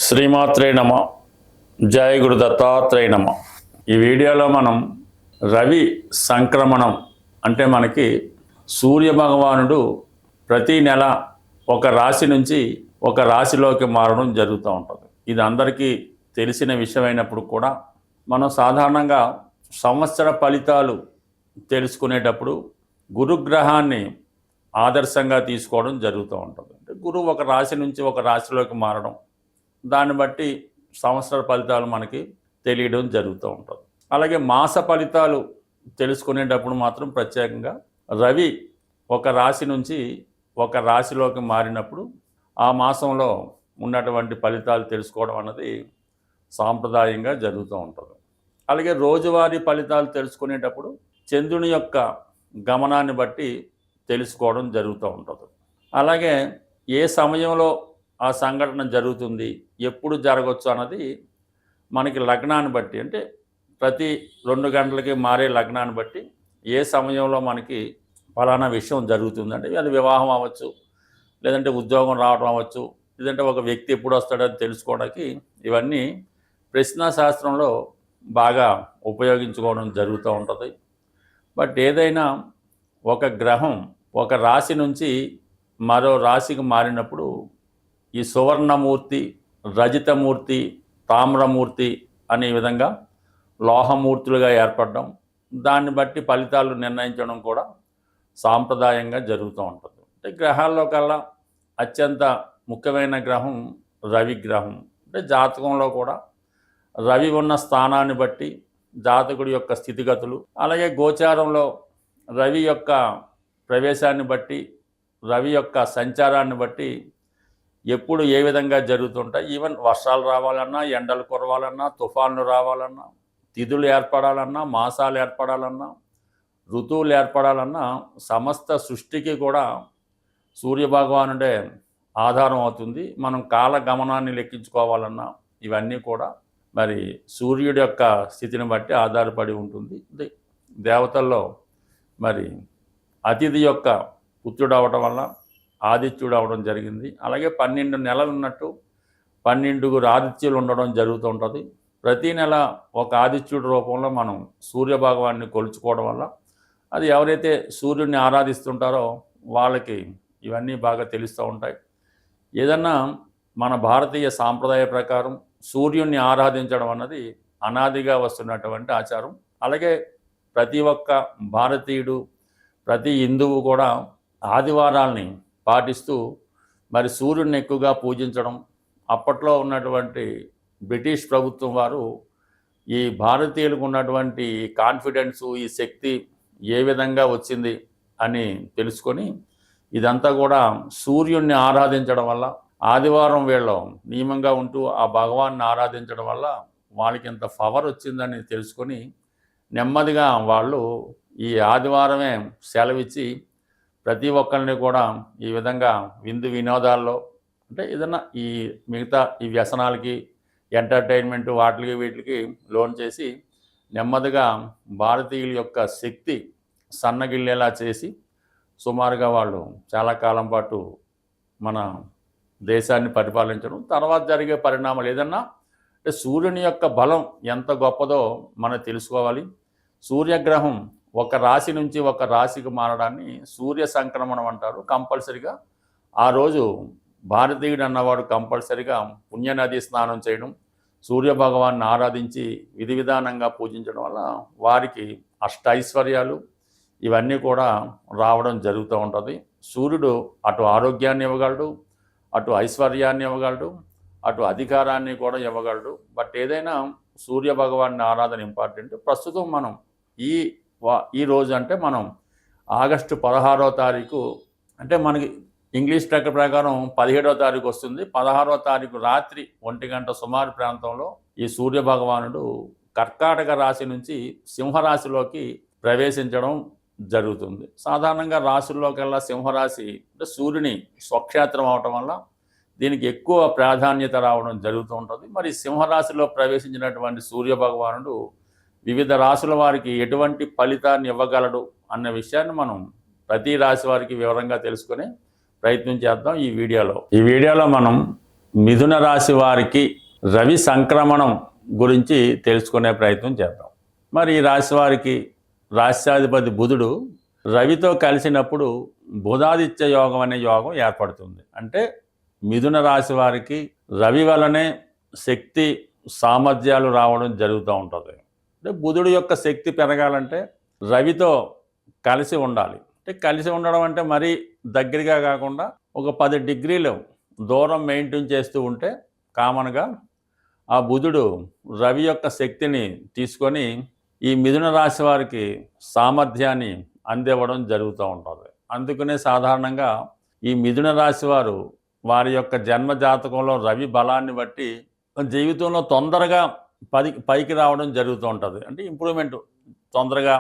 శ్రీమాత్రే నమ. జయ గురు దత్తాత్రేయ నమ. ఈ వీడియోలో మనం రవి సంక్రమణం అంటే మనకి సూర్య భగవానుడు ప్రతి నెల ఒక రాశి నుంచి ఒక రాశిలోకి మారడం జరుగుతూ ఉంటుంది. ఇది అందరికీ తెలిసిన విషయమైనప్పుడు కూడా మనం సాధారణంగా సంవత్సర ఫలితాలు తెలుసుకునేటప్పుడు గురుగ్రహాన్ని ఆదర్శంగా తీసుకోవడం జరుగుతూ ఉంటుంది. అంటే గురువు ఒక రాశి నుంచి ఒక రాశిలోకి మారడం, దాన్ని బట్టి సంవత్సర ఫలితాలు మనకి తెలియడం జరుగుతూ ఉంటుంది. అలాగే మాస ఫలితాలు తెలుసుకునేటప్పుడు మాత్రం ప్రత్యేకంగా రవి ఒక రాశి నుంచి ఒక రాశిలోకి మారినప్పుడు ఆ మాసంలో ఉన్నటువంటి ఫలితాలు తెలుసుకోవడం అన్నది సాంప్రదాయంగా జరుగుతూ ఉంటుంది. అలాగే రోజువారీ ఫలితాలు తెలుసుకునేటప్పుడు చంద్రుని యొక్క గమనాన్ని బట్టి తెలుసుకోవడం జరుగుతూ ఉంటుంది. అలాగే ఏ సమయంలో ఆ సంఘటన జరుగుతుంది, ఎప్పుడు జరగవచ్చు అన్నది మనకి లగ్నాన్ని బట్టి, అంటే ప్రతి 2 గంటలకి మారే లగ్నాన్ని బట్టి ఏ సమయంలో మనకి ఫలానా విషయం జరుగుతుంది, అంటే అది వివాహం అవ్వచ్చు, లేదంటే ఉద్యోగం రావడం అవ్వచ్చు, లేదంటే ఒక వ్యక్తి ఎప్పుడు వస్తాడని తెలుసుకోవడానికి ఇవన్నీ ప్రశ్నాశాస్త్రంలో బాగా ఉపయోగించుకోవడం జరుగుతూ ఉంటుంది. బట్ ఏదైనా ఒక గ్రహం ఒక రాశి నుంచి మరో రాశికి మారినప్పుడు ఈ సువర్ణమూర్తి, రజితమూర్తి, తామ్రమూర్తి అనే విధంగా లోహమూర్తులుగా ఏర్పడడం, దాన్ని బట్టి ఫలితాలు నిర్ణయించడం కూడా సాంప్రదాయంగా జరుగుతూ ఉంటుంది. అంటే గ్రహాల్లో కల్లా అత్యంత ముఖ్యమైన గ్రహం రవి గ్రహం. అంటే జాతకంలో కూడా రవి ఉన్న స్థానాన్ని బట్టి జాతకుడి యొక్క స్థితిగతులు, అలాగే గోచారంలో రవి యొక్క ప్రవేశాన్ని బట్టి, రవి యొక్క సంచారాన్ని బట్టి ఎప్పుడు ఏ విధంగా జరుగుతుంటాయి, ఈవెన్ వర్షాలు రావాలన్నా, ఎండలు కురవాలన్నా, తుఫాన్లు రావాలన్నా, తిథులు ఏర్పడాలన్నా, మాసాలు ఏర్పడాలన్నా, ఋతువులు ఏర్పడాలన్నా సమస్త సృష్టికి కూడా సూర్యభగవానుడే ఆధారం అవుతుంది. మనం కాల గమనాన్ని లెక్కించుకోవాలన్నా ఇవన్నీ కూడా మరి సూర్యుడి యొక్క స్థితిని బట్టి ఆధారపడి ఉంటుంది. దేవతల్లో మరి అతిథి యొక్క పుత్రుడు అవడం వల్ల ఆదిత్యుడు అవడం జరిగింది. అలాగే 12 నెలలు ఉన్నట్టు 12 ఆదిత్యులు ఉండడం జరుగుతూ ఉంటుంది. ప్రతి నెల ఒక ఆదిత్యుడి రూపంలో మనం సూర్యభగవాన్ని కొలుచుకోవడం వల్ల అది ఎవరైతే సూర్యుడిని ఆరాధిస్తుంటారో వాళ్ళకి ఇవన్నీ బాగా తెలుస్తూ ఉంటాయి. ఏదన్నా మన భారతీయ సాంప్రదాయ ప్రకారం సూర్యుడిని ఆరాధించడం అన్నది అనాదిగా వస్తున్నటువంటి ఆచారం. అలాగే ప్రతి ఒక్క భారతీయుడు, ప్రతి హిందువు కూడా ఆదివారాల్ని పాటిస్తూ మరి సూర్యుడిని ఎక్కువగా పూజించడం, అప్పట్లో ఉన్నటువంటి బ్రిటిష్ ప్రభుత్వం వారు ఈ భారతీయులకు ఉన్నటువంటి కాన్ఫిడెన్సు, ఈ శక్తి ఏ విధంగా వచ్చింది అని తెలుసుకొని ఇదంతా కూడా సూర్యుడిని ఆరాధించడం వల్ల, ఆదివారం వీళ్ళు నియమంగా ఉంటూ ఆ భగవాన్ని ఆరాధించడం వల్ల వాళ్ళకి ఇంత పవర్ వచ్చిందని తెలుసుకొని నెమ్మదిగా వాళ్ళు ఈ ఆదివారమే సెలవిచ్చి ప్రతి ఒక్కరిని కూడా ఈ విధంగా విందు వినోదాల్లో, అంటే ఏదన్నా ఈ మిగతా ఈ వ్యసనాలకి, ఎంటర్టైన్మెంట్ వాటికి వీటికి లోన్ చేసి నెమ్మదిగా భారతీయుల యొక్క శక్తి సన్నగిల్లేలా చేసి సుమారుగా వాళ్ళు చాలా కాలం పాటు మన దేశాన్ని పరిపాలించడం. తర్వాత జరిగే పరిణామాలు ఏదన్నా అంటే సూర్యుని యొక్క బలం ఎంత గొప్పదో మనం తెలుసుకోవాలి. సూర్యగ్రహం ఒక రాశి నుంచి ఒక రాశికి మారడాన్ని సూర్య సంక్రమణం అంటారు. కంపల్సరిగా ఆ రోజు భారతీయుడు అన్నవాడు కంపల్సరిగా పుణ్యనది స్నానం చేయడం, సూర్యభగవాన్ని ఆరాధించి విధి విధానంగా పూజించడం వల్ల వారికి అష్టైశ్వర్యాలు ఇవన్నీ కూడా రావడం జరుగుతూ ఉంటుంది. సూర్యుడు అటు ఆరోగ్యాన్ని ఇవ్వగలడు, అటు ఐశ్వర్యాన్ని ఇవ్వగలడు, అటు అధికారాన్ని కూడా ఇవ్వగలడు. బట్ ఏదైనా సూర్యభగవాన్ని ఆరాధన ఇంపార్టెంట్. ప్రస్తుతం మనం ఈ రోజు అంటే మనం ఆగస్టు 16వ తారీఖు, అంటే మనకి ఇంగ్లీష్ ప్రకారం 17వ తారీఖు వస్తుంది. 16వ తారీఖు రాత్రి 1 గంట సుమారు ప్రాంతంలో ఈ సూర్యభగవానుడు కర్కాటక రాశి నుంచి సింహరాశిలోకి ప్రవేశించడం జరుగుతుంది. సాధారణంగా రాశుల్లోకెల్లా సింహరాశి అంటే సూర్యుని స్వక్షేత్రం అవటం వల్ల దీనికి ఎక్కువ ప్రాధాన్యత రావడం జరుగుతూ ఉంటుంది. మరి సింహరాశిలో ప్రవేశించినటువంటి సూర్యభగవానుడు వివిధ రాశుల వారికి ఎటువంటి ఫలితాన్ని ఇవ్వగలడు అన్న విషయాన్ని మనం ప్రతి రాశి వారికి వివరంగా తెలుసుకునే ప్రయత్నం చేద్దాం ఈ వీడియోలో మనం మిథున రాశి వారికి రవి సంక్రమణం గురించి తెలుసుకునే ప్రయత్నం చేద్దాం. మరి ఈ రాశి వారికి రాశ్యాధిపతి బుధుడు రవితో కలిసినప్పుడు బుధాదిత్య యోగం అనే యోగం ఏర్పడుతుంది. అంటే మిథున రాశి వారికి రవి వలనే శక్తి సామర్థ్యాలు రావడం జరుగుతూ ఉంటుంది. అంటే బుధుడు యొక్క శక్తి పెరగాలంటే రవితో కలిసి ఉండాలి. అంటే కలిసి ఉండడం అంటే మరీ దగ్గరగా కాకుండా ఒక 10 డిగ్రీలు దూరం మెయింటైన్ చేస్తూ ఉంటే కామన్గా ఆ బుధుడు రవి యొక్క శక్తిని తీసుకొని ఈ మిథున రాశి వారికి సామర్థ్యాన్ని అందివ్వడం జరుగుతూ ఉంటుంది. అందుకనే సాధారణంగా ఈ మిథున రాశి వారు వారి యొక్క జన్మ జాతకంలో రవి బలాన్ని బట్టి జీవితంలో తొందరగా పైకి రావడం జరుగుతూ ఉంటుంది. అంటే ఇంప్రూవ్మెంట్, తొందరగా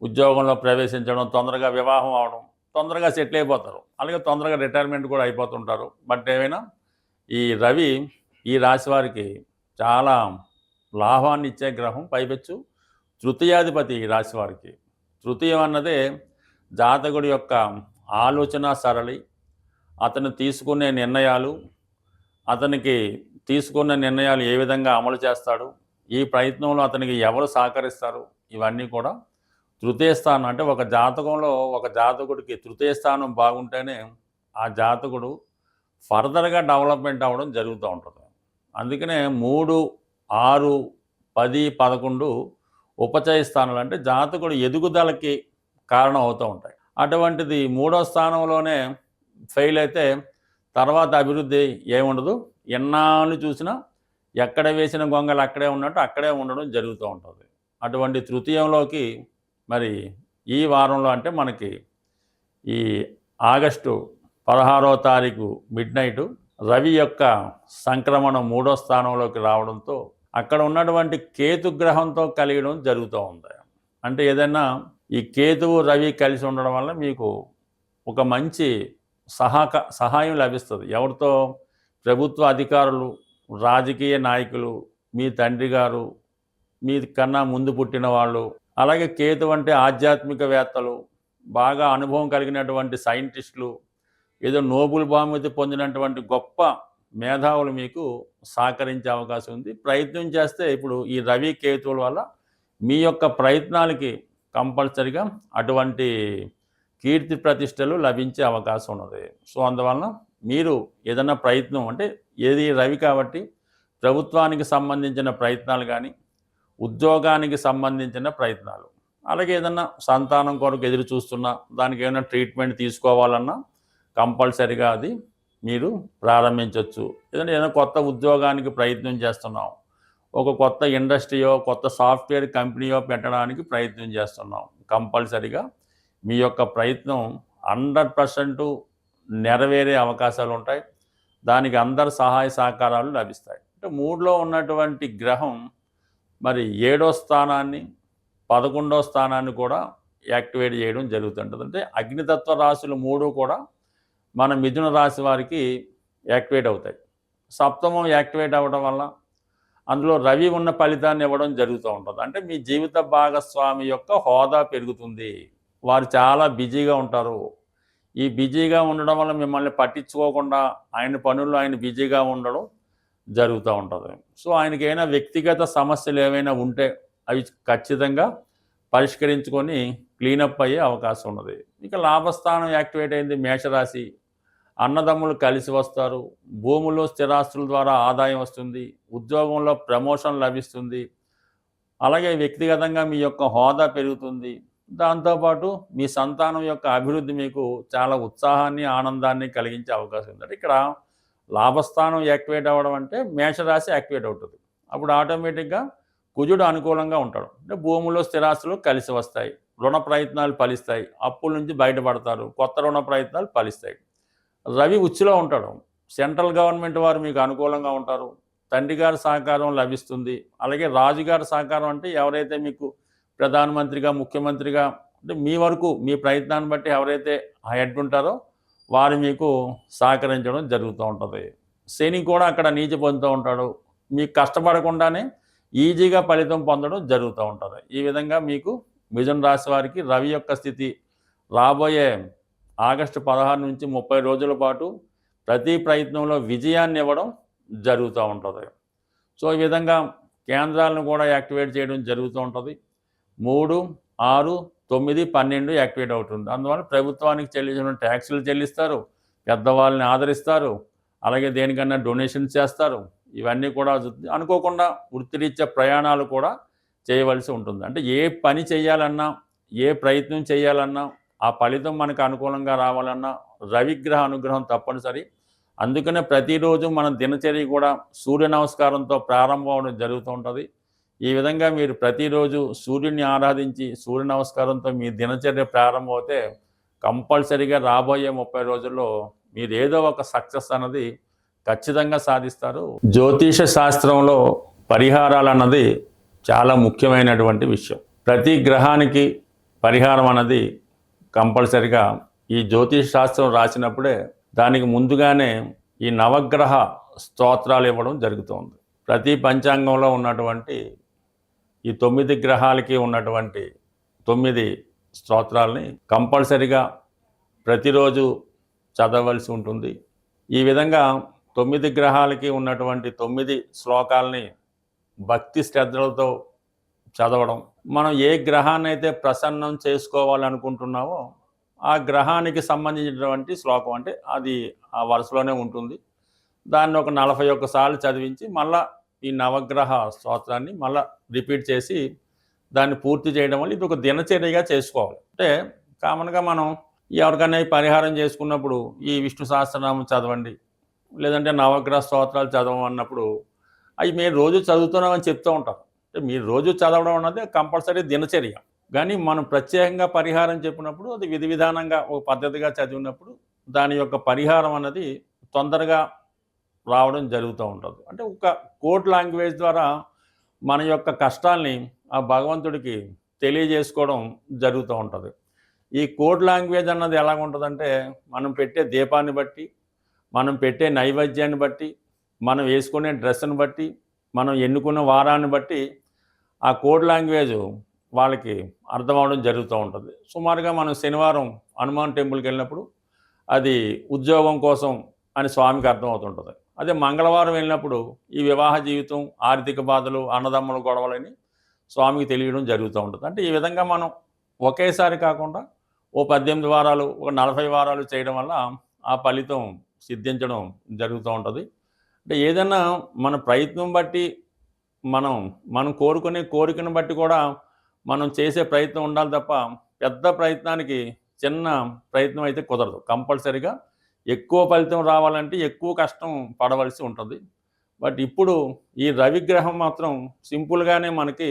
ఉద్యోగంలో ప్రవేశించడం, తొందరగా వివాహం అవడం, తొందరగా సెటిల్ అయిపోతారు. అలాగే తొందరగా రిటైర్మెంట్ కూడా అయిపోతుంటారు. బట్ ఏమైనా ఈ రవి ఈ రాశి వారికి చాలా లాభాన్ని ఇచ్చే గ్రహం. పైపెచ్చు తృతీయాధిపతి ఈ రాశి వారికి. తృతీయం అన్నదే జాతకుడి యొక్క ఆలోచన సరళి, అతను తీసుకునే నిర్ణయాలు, అతనికి తీసుకున్న నిర్ణయాలు ఏ విధంగా అమలు చేస్తాడు, ఈ ప్రయత్నంలో అతనికి ఎవరు సహకరిస్తారు, ఇవన్నీ కూడా తృతీయ స్థానం. అంటే ఒక జాతకంలో ఒక జాతకుడికి తృతీయ స్థానం బాగుంటేనే ఆ జాతకుడు ఫర్దర్గా డెవలప్మెంట్ అవ్వడం జరుగుతూ ఉంటుంది. అందుకనే 3, 6, 10, 11 ఉపచయ స్థానాలు అంటే జాతకుడు ఎదుగుదలకి కారణం అవుతూ ఉంటాయి. అటువంటిది 3వ స్థానంలోనే ఫెయిల్ అయితే తర్వాత అభివృద్ధి ఏముండదు. ఎన్నాళ్ళు చూసినా ఎక్కడ వేసిన గొంగలు అక్కడే ఉన్నట్టు అక్కడే ఉండడం జరుగుతూ ఉంటుంది. అటువంటి తృతీయంలోకి మరి ఈ వారంలో అంటే మనకి ఈ ఆగస్టు 16వ తారీఖు మిడ్ నైటు రవి యొక్క సంక్రమణం 3వ స్థానంలోకి రావడంతో అక్కడ ఉన్నటువంటి కేతు గ్రహంతో కలిగడం జరుగుతూ ఉంది. అంటే ఏదైనా ఈ కేతువు రవి కలిసి ఉండడం వల్ల మీకు ఒక మంచి సహాయం లభిస్తుంది. ఎవరితో? ప్రభుత్వ అధికారులు, రాజకీయ నాయకులు, మీ తండ్రి గారు, మీ కన్నా ముందు పుట్టిన వాళ్ళు, అలాగే కేతు అంటే ఆధ్యాత్మికవేత్తలు, బాగా అనుభవం కలిగినటువంటి సైంటిస్టులు, ఏదో నోబెల్ బహుమతి పొందినటువంటి గొప్ప మేధావులు మీకు సహకరించే అవకాశం ఉంది. ప్రయత్నం చేస్తే ఇప్పుడు ఈ రవి కేతువుల వల్ల మీ యొక్క ప్రయత్నాలకి కంపల్సరిగా అటువంటి కీర్తి ప్రతిష్టలు లభించే అవకాశం ఉన్నది. సో అందువలన మీరు ఏదైనా ప్రయత్నం అంటే ఏది రవి కాబట్టి ప్రభుత్వానికి సంబంధించిన ప్రయత్నాలు కానీ, ఉద్యోగానికి సంబంధించిన ప్రయత్నాలు, అలాగే ఏదన్నా సంతానం కొరకు ఎదురు చూస్తున్నా దానికి ఏమైనా ట్రీట్మెంట్ తీసుకోవాలన్నా కంపల్సరిగా అది మీరు ప్రారంభించవచ్చు. ఏదైనా కొత్త ఉద్యోగానికి ప్రయత్నం చేస్తున్నాం, ఒక కొత్త ఇండస్ట్రీయో కొత్త సాఫ్ట్వేర్ కంపెనీయో పెట్టడానికి ప్రయత్నం చేస్తున్నాం, కంపల్సరిగా మీ యొక్క ప్రయత్నం 100% నెరవేరే అవకాశాలు ఉంటాయి. దానికి అందరి సహాయ సహకారాలు లభిస్తాయి. అంటే 3లో ఉన్నటువంటి గ్రహం మరి 7వ స్థానాన్ని 11వ స్థానాన్ని కూడా యాక్టివేట్ చేయడం జరుగుతుంటుంది. అంటే అగ్నితత్వ రాశులు 3 కూడా మన మిథున రాశి వారికి యాక్టివేట్ అవుతాయి. సప్తమం యాక్టివేట్ అవ్వడం వల్ల అందులో రవి ఉన్న ఫలితాన్ని ఇవ్వడం జరుగుతూ ఉంటుంది. అంటే మీ జీవిత భాగస్వామి యొక్క హోదా పెరుగుతుంది. వారు చాలా బిజీగా ఉంటారు. ఈ బిజీగా ఉండడం వల్ల మిమ్మల్ని పట్టించుకోకుండా ఆయన పనుల్లో ఆయన బిజీగా ఉండడం జరుగుతూ ఉంటుంది. సో ఆయనకి ఏమైనా వ్యక్తిగత సమస్యలు ఏమైనా ఉంటే అవి ఖచ్చితంగా పరిష్కరించుకొని క్లీనప్ అయ్యే అవకాశం ఉన్నది. ఇక లాభస్థానం యాక్టివేట్ అయింది మేషరాశి. అన్నదమ్ములు కలిసి వస్తారు, భూములు స్థిరాస్తుల ద్వారా ఆదాయం వస్తుంది, ఉద్యోగంలో ప్రమోషన్ లభిస్తుంది, అలాగే వ్యక్తిగతంగా మీ యొక్క హోదా పెరుగుతుంది. దాంతోపాటు మీ సంతానం యొక్క అభివృద్ధి మీకు చాలా ఉత్సాహాన్ని ఆనందాన్ని కలిగించే అవకాశం ఉంది. ఇక్కడ లాభస్థానం యాక్టివేట్ అవ్వడం అంటే మేషరాశి యాక్టివేట్ అవుతుంది. అప్పుడు ఆటోమేటిక్గా కుజుడు అనుకూలంగా ఉంటాడు. అంటే భూములు స్థిరాస్తులు కలిసి వస్తాయి, రుణ ప్రయత్నాలు ఫలిస్తాయి, అప్పుల నుంచి బయటపడతారు, కొత్త రుణ ప్రయత్నాలు ఫలిస్తాయి. రవి ఉచ్చులో ఉంటాడు. సెంట్రల్ గవర్నమెంట్ వారు మీకు అనుకూలంగా ఉంటారు, తండ్రి గారి సహకారం లభిస్తుంది. అలాగే రాజుగారి సహకారం అంటే ఎవరైతే మీకు ప్రధానమంత్రిగా, ముఖ్యమంత్రిగా, అంటే మీ వరకు మీ ప్రయత్నాన్ని బట్టి ఎవరైతే హెడ్ ఉంటారో వారు మీకు సహకరించడం జరుగుతూ ఉంటుంది. శని కూడా అక్కడ నీచి పొందుతూ ఉంటాడు. మీకు కష్టపడకుండానే ఈజీగా ఫలితం పొందడం జరుగుతూ ఉంటుంది. ఈ విధంగా మీకు మిథున రాశి వారికి రవి యొక్క స్థితి రాబోయే ఆగస్టు 16 నుంచి 30 రోజుల పాటు ప్రతి ప్రయత్నంలో విజయాన్ని ఇవ్వడం జరుగుతూ ఉంటుంది. సో ఈ విధంగా కేంద్రాలను కూడా యాక్టివేట్ చేయడం జరుగుతూ ఉంటుంది. 3, 6, 9, 12 యాక్టివేట్ అవుతుంది. అందువల్ల ప్రభుత్వానికి చెల్లించిన ట్యాక్సులు చెల్లిస్తారు, పెద్దవాళ్ళని ఆదరిస్తారు, అలాగే దేనికన్నా డొనేషన్స్ చేస్తారు. ఇవన్నీ కూడా అనుకోకుండా వృత్తిరీత్యా ప్రయాణాలు కూడా చేయవలసి ఉంటుంది. అంటే ఏ పని చేయాలన్నా, ఏ ప్రయత్నం చేయాలన్నా, ఆ ఫలితం మనకు అనుకూలంగా రావాలన్నా రవిగ్రహ అనుగ్రహం తప్పనిసరి. అందుకనే ప్రతిరోజు మన దినచర్య కూడా సూర్య నమస్కారంతో ప్రారంభం అవడం జరుగుతూ ఉంటుంది. ఈ విధంగా మీరు ప్రతిరోజు సూర్యుని ఆరాధించి సూర్య నమస్కారంతో మీ దినచర్య ప్రారంభమవుతే కంపల్సరీగా రాబోయే 30 రోజుల్లో మీరు ఏదో ఒక సక్సెస్ అన్నది ఖచ్చితంగా సాధిస్తారు. జ్యోతిష శాస్త్రంలో పరిహారాలు అన్నది చాలా ముఖ్యమైనటువంటి విషయం. ప్రతి గ్రహానికి పరిహారం అన్నది కంపల్సరిగా ఈ జ్యోతిష శాస్త్రం రాసినప్పుడే దానికి ముందుగానే ఈ నవగ్రహ స్తోత్రాలు ఇవ్వడం జరుగుతుంది. ప్రతి పంచాంగంలో ఉన్నటువంటి ఈ 9 గ్రహాలకి ఉన్నటువంటి 9 స్తోత్రాలని కంపల్సరిగా ప్రతిరోజు చదవలసి ఉంటుంది. ఈ విధంగా 9 గ్రహాలకి ఉన్నటువంటి 9 శ్లోకాలని భక్తి శ్రద్ధలతో చదవడం. మనం ఏ గ్రహాన్ని అయితే ప్రసన్నం చేసుకోవాలనుకుంటున్నామో ఆ గ్రహానికి సంబంధించినటువంటి శ్లోకం, అంటే అది ఆ వరుసలోనే ఉంటుంది. దాన్ని ఒక 41 సార్లు చదివించి మళ్ళా ఈ నవగ్రహ స్తోత్రాన్ని మళ్ళీ రిపీట్ చేసి దాన్ని పూర్తి చేయడం వల్ల ఇది ఒక దినచర్యగా చేసుకోవాలి. అంటే కామన్గా మనం ఎవరికైనా పరిహారం చేసుకున్నప్పుడు ఈ విష్ణు సహస్రనామం చదవండి, లేదంటే నవగ్రహ స్తోత్రాలు చదవమన్నప్పుడు అవి మీరు రోజు చదువుతున్నామని చెప్తూ ఉంటారు. అంటే మీరు రోజు చదవడం అన్నది కంపల్సరీ దినచర్య. కానీ మనం ప్రత్యేకంగా పరిహారం చెప్పినప్పుడు అది విధి విధానంగా ఒక పద్ధతిగా చదివినప్పుడు దాని యొక్క పరిహారం అన్నది తొందరగా రావడం జరుగుతూ ఉంటుంది. అంటే ఒక కోడ్ లాంగ్వేజ్ ద్వారా మన యొక్క కష్టాల్ని ఆ భగవంతుడికి తెలియజేసుకోవడం జరుగుతూ ఉంటుంది. ఈ కోడ్ లాంగ్వేజ్ అన్నది ఎలాగుంటుందంటే మనం పెట్టే దీపాన్ని బట్టి, మనం పెట్టే నైవేద్యాన్ని బట్టి, మనం వేసుకునే డ్రెస్సును బట్టి, మనం ఎన్నుకున్న వారాన్ని బట్టి ఆ కోడ్ లాంగ్వేజ్ వాళ్ళకి అర్థం అవడం జరుగుతూ ఉంటుంది. సుమారుగా మనం శనివారం హనుమాన్ టెంపుల్కి వెళ్ళినప్పుడు అది ఉద్యోగం కోసం అని స్వామికి అర్థం అవుతుంటుంది. అదే మంగళవారం వెళ్ళినప్పుడు ఈ వివాహ జీవితం, ఆర్థిక బాధలు, అన్నదమ్ముల గొడవలని స్వామికి తెలియడం జరుగుతూ ఉంటుంది. అంటే ఈ విధంగా మనం ఒకేసారి కాకుండా ఓ 18 వారాలు, ఒక 40 వారాలు చేయడం వల్ల ఆ ఫలితం సిద్ధించడం జరుగుతూ ఉంటుంది. అంటే ఏదైనా మన ప్రయత్నం బట్టి మనం కోరుకునే కోరికను బట్టి కూడా మనం చేసే ప్రయత్నం ఉండాలి తప్ప పెద్ద ప్రయత్నానికి చిన్న ప్రయత్నం అయితే కుదరదు. కంపల్సరీగా ఎక్కువ ఫలితం రావాలంటే ఎక్కువ కష్టం పడవలసి ఉంటుంది. బట్ ఇప్పుడు ఈ రవిగ్రహం మాత్రం సింపుల్గానే మనకి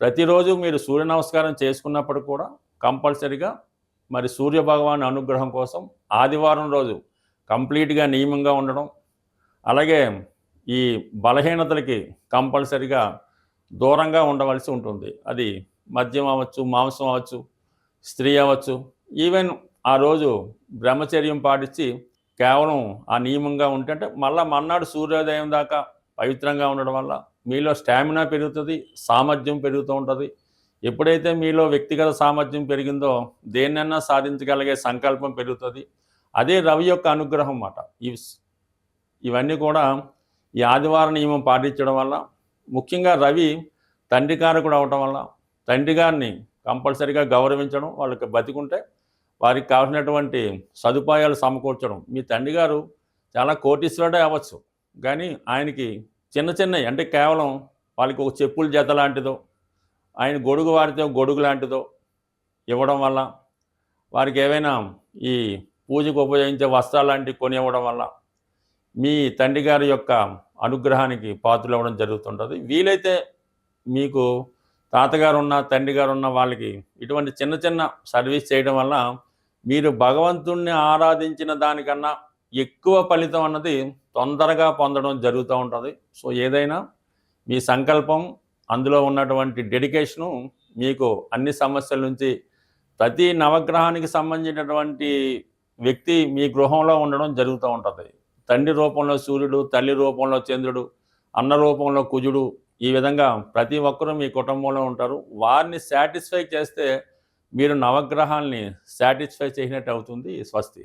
ప్రతిరోజు మీరు సూర్య నమస్కారం చేసుకున్నప్పుడు కూడా కంపల్సరీగా మరి సూర్య భగవాన్ అనుగ్రహం కోసం ఆదివారం రోజు కంప్లీట్గా నియమంగా ఉండడం, అలాగే ఈ బలహీనతలకి కంపల్సరీగా దూరంగా ఉండవలసి ఉంటుంది. అది మద్యం అవ్వచ్చు, మాంసం అవ్వచ్చు, స్త్రీ అవ్వచ్చు. ఈవెన్ ఆ రోజు బ్రహ్మచర్యం పాటించి కేవలం ఆ నియమంగా ఉంటే మళ్ళీ మర్నాడు సూర్యోదయం దాకా పవిత్రంగా ఉండడం వల్ల మీలో స్టామినా పెరుగుతుంది, సామర్థ్యం పెరుగుతూ ఉంటుంది. ఎప్పుడైతే మీలో వ్యక్తిగత సామర్థ్యం పెరిగిందో దేన్నైనా సాధించగలిగే సంకల్పం పెరుగుతుంది. అదే రవి యొక్క అనుగ్రహం అన్నమాట. ఇవన్నీ కూడా ఈ ఆదివార నియమం పాటించడం వల్ల, ముఖ్యంగా రవి తండ్రి కారకుడు అవటం వల్ల తండ్రి గారిని కంపల్సరీగా గౌరవించడం, వాళ్ళకి బతికుంటే వారికి కావాల్సినటువంటి సదుపాయాలు సమకూర్చడం. మీ తండ్రి గారు చాలా కోటీశ్వరుడే అవ్వచ్చు, కానీ ఆయనకి చిన్న చిన్నవి, అంటే కేవలం వాళ్ళకి ఒక చెప్పుల జత లాంటిదో, ఆయన గొడుగు వారితో గొడుగు లాంటిదో ఇవ్వడం వల్ల, వారికి ఏవైనా ఈ పూజకు ఉపయోగించే వస్త్రాలు లాంటివి కొని ఇవ్వడం వల్ల మీ తండ్రి గారి యొక్క అనుగ్రహానికి పాత్రలు అవ్వడం జరుగుతుంటుంది. వీలైతే మీకు తాతగారు ఉన్న, తండ్రి గారు ఉన్న వాళ్ళకి ఇటువంటి చిన్న చిన్న సర్వీస్ చేయడం వల్ల మీరు భగవంతుణ్ణి ఆరాధించిన దానికన్నా ఎక్కువ ఫలితం అన్నది తొందరగా పొందడం జరుగుతూ ఉంటుంది. సో ఏదైనా మీ సంకల్పం, అందులో ఉన్నటువంటి డెడికేషను మీకు అన్ని సమస్యల నుంచి, ప్రతి నవగ్రహానికి సంబంధించినటువంటి వ్యక్తి మీ గృహంలో ఉండడం జరుగుతూ ఉంటుంది. తండ్రి రూపంలో సూర్యుడు, తల్లి రూపంలో చంద్రుడు, అన్న రూపంలో కుజుడు, ఈ విధంగా ప్రతి ఒక్కరూ మీ కుటుంబంలో ఉంటారు. వారిని సాటిస్ఫై చేస్తే మీరు నవగ్రహాల్ని సాటిస్ఫై చేసినట్టు అవుతుంది. స్వస్తి.